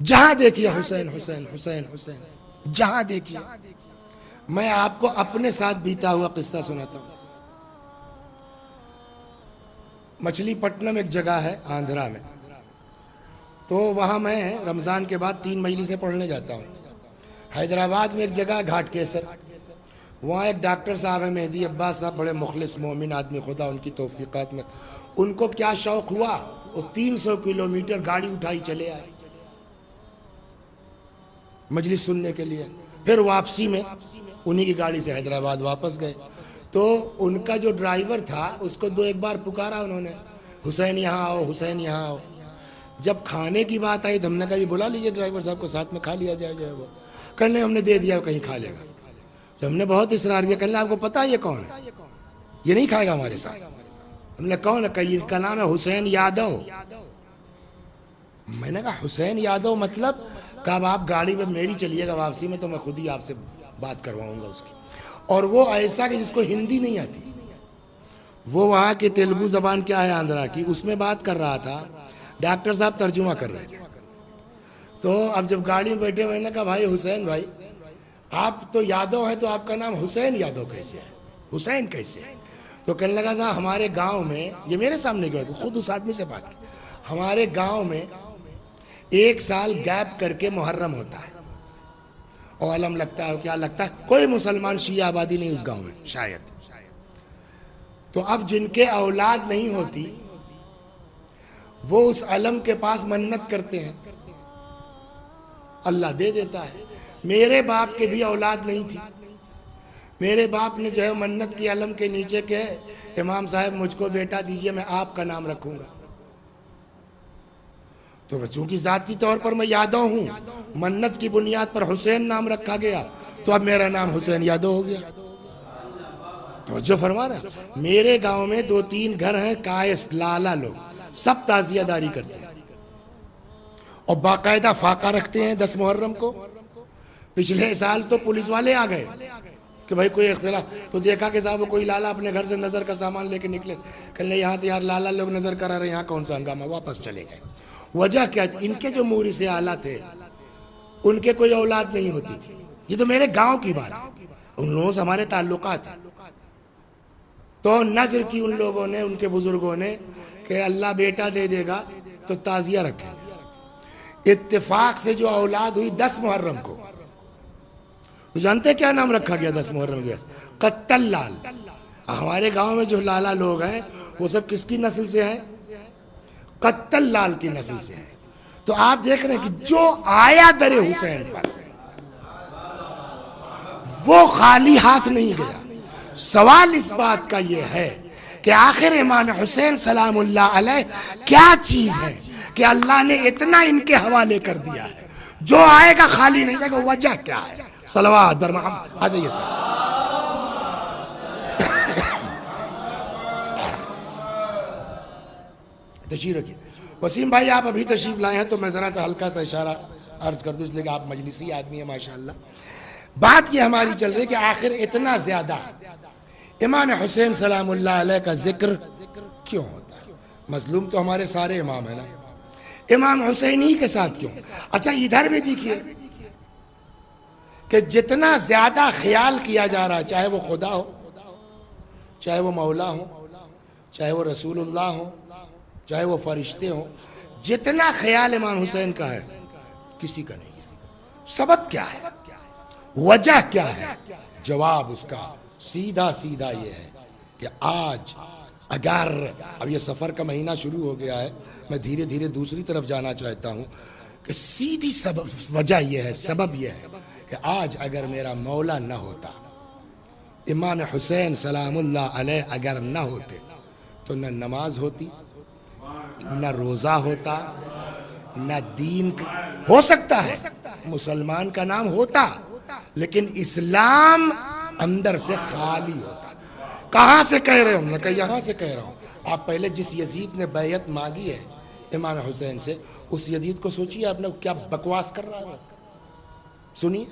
جہاں دیکھیے حسین حسین حسین حسین، جہاں دیکھیے۔ میں آپ کو اپنے ساتھ بیتا ہوا قصہ سناتا ہوں۔ مچھلی پٹنم ایک جگہ ہے آندھرا میں، تو وہاں میں رمضان کے بعد 3 مجلسیں پڑھنے جاتا ہوں۔ حیدرآباد میں ایک جگہ گھاٹ کیسر، وہاں ایک ڈاکٹر صاحب ہیں مہدی عباس صاحب، بڑے مخلص مومن آدمی، خدا ان کی توفیقات میں۔ ان کو کیا شوق ہوا، وہ 300 کلومیٹر گاڑی اٹھائی چلے آئے مجلس سننے کے لیے۔ پھر واپسی میں انہی کی گاڑی سے حیدرآباد واپس گئے، تو ان کا جو ڈرائیور تھا اس کو 2 بار پکارا انہوں نے، حسین یہاں آؤ، حسین یہاں آؤ۔ جب کھانے کی بات آئی تو ہم نے کہا بلا لیجیے ڈرائیور صاحب کو، ساتھ میں کھا لیا جائے گا۔ وہ کہنے ہم نے دے دیا، کہیں کھا لے گا۔ جب ہم نے بہت اصرار کیا، کہنے آپ کو پتا یہ کون ہے، یہ نہیں کھائے گا ہمارے ساتھ۔ ہم نے کون ہے، کہ اس کا نام ہے حسین یادو۔ میں نے کہا حسین یادو مطلب؟ کہا آپ گاڑی میں میری چلیے گا واپسی میں تو میں خود ہی آپ سے بات کرواؤں گا اس کی۔ اور وہ ایسا کہ جس کو ہندی نہیں آتی، وہ وہاں کی تیلگو زبان کیا ہے آندھرا کی، اس میں بات کر رہا تھا، ڈاکٹر صاحب ترجمہ کر رہے تھے۔ تو اب جب گاڑی میں بیٹھے، میں نے کہا بھائی حسین بھائی، آپ تو یادو ہیں تو آپ کا نام حسین یادو کیسے ہے، حسین کیسے ہے؟ تو کہنے لگا صاحب ہمارے گاؤں میں، یہ میرے سامنے کی بات، خود اس آدمی سے بات کی، ہمارے گاؤں میں 1 سال گیپ کر کے محرم ہوتا ہے، اور علم لگتا ہے، کیا لگتا ہے، کوئی مسلمان شیعہ آبادی نہیں اس گاؤں میں شاید۔ تو اب جن کے اولاد نہیں ہوتی وہ اس علم کے پاس منت کرتے ہیں، اللہ دے دیتا ہے۔ میرے باپ کے بھی اولاد نہیں تھی، میرے باپ نے جو ہے منت کی علم کے نیچے کہ امام صاحب مجھ کو بیٹا دیجئے، میں آپ کا نام رکھوں گا۔ تو چونکہ ذاتی طور پر میں یادو ہوں، منت کی بنیاد پر حسین نام رکھا گیا، تو اب میرا نام حسین یادو ہو گیا۔ توجہ فرما رہا۔ میرے گاؤں میں 2-3 گھر ہیں کائس لالا لوگ، سب تعزیہ داری کرتے ہیں اور باقاعدہ فاقہ رکھتے ہیں 10 محرم کو۔ پچھلے سال تو پولیس والے آ گئے کہ بھائی کوئی اختلاف، تو دیکھا کہ صاحب کوئی لالا اپنے گھر سے نظر کا سامان لے کے نکلے، کہنے یہاں تو یار لالا لوگ نظر کرا رہے، یہاں کون سا ہنگامہ، واپس چلے گئے۔ وجہ کیا تھی؟ ان کے جو مورث اعلیٰ تھے ان کے کوئی اولاد نہیں ہوتی تھی۔ یہ تو میرے گاؤں کی بات ہے، ان لوگوں سے ہمارے تعلقات ہیں۔ تو نظر کی ان لوگوں نے، ان کے بزرگوں نے کہ اللہ بیٹا دے دے گا تو تعزیہ رکھیں۔ اتفاق سے جو اولاد ہوئی 10 محرم کو، تو جانتے کیا نام رکھا گیا 10 محرم کے؟ قتل لال۔ ہمارے گاؤں میں جو لالا لوگ ہیں وہ سب کس کی نسل سے ہیں؟ قتل لال کی نسل سے ہیں۔ تو آپ دیکھ رہے ہیں کہ جو آیا در حسین پر وہ خالی ہاتھ نہیں گیا۔ سوال اس بات کا یہ ہے کہ آخر امام حسین سلام اللہ علیہ کیا چیز ہے کہ اللہ نے اتنا ان کے حوالے کر دیا ہے، جو آئے گا خالی نہیں جائے گا، وجہ کیا ہے؟ صلوات در محمد۔ آ جائیے سر۔ تشریف رکھیے۔ وسیم بھائی آپ ابھی تشریف لائے ہیں تو میں ذرا سا ہلکا سا اشارہ عرض کر دوں، اس لیے کہ آپ مجلسی آدمی ہیں ماشاءاللہ۔ بات یہ ہماری چل رہی ہے کہ آخر اتنا زیادہ امام حسین سلام اللہ علیہ کا ذکر کیوں ہوتا ہے؟ مظلوم تو ہمارے سارے امام ہیں نا، امام حسین ہی کے ساتھ کیوں؟ اچھا ادھر بھی دیکھیے کہ جتنا زیادہ خیال کیا جا رہا ہے، چاہے وہ خدا ہو، چاہے وہ مولا ہو، چاہے وہ رسول اللہ ہو، چاہے وہ فرشتے ہوں، جتنا خیال امام حسین کا ہے کسی کا نہیں ہے۔ سبب کیا ہے؟ وجہ کیا ہے؟ جواب اس کا سیدھا سیدھا یہ ہے کہ آج اگر اب یہ سفر کا مہینہ شروع ہو گیا ہے، میں دھیرے دھیرے دوسری طرف جانا چاہتا ہوں کہ سیدھی وجہ یہ ہے، سبب یہ ہے کہ آج اگر میرا مولا نہ ہوتا، امام حسین سلام اللہ علیہ اگر نہ ہوتے تو نہ نماز ہوتی، نہ روزہ ہوتا، نہ دین ہو سکتا ہے، مسلمان کا نام ہوتا لیکن اسلام اندر سے خالی ہوتا۔ کہاں سے کہہ رہے ہوں؟ میں کہا یہاں سے کہہ رہا ہوں۔ آپ پہلے جس یزید نے بیعت مانگی ہے امام حسین سے، اس یزید کو سوچیے آپ نے کیا بکواس کر رہا ہے، سنیے۔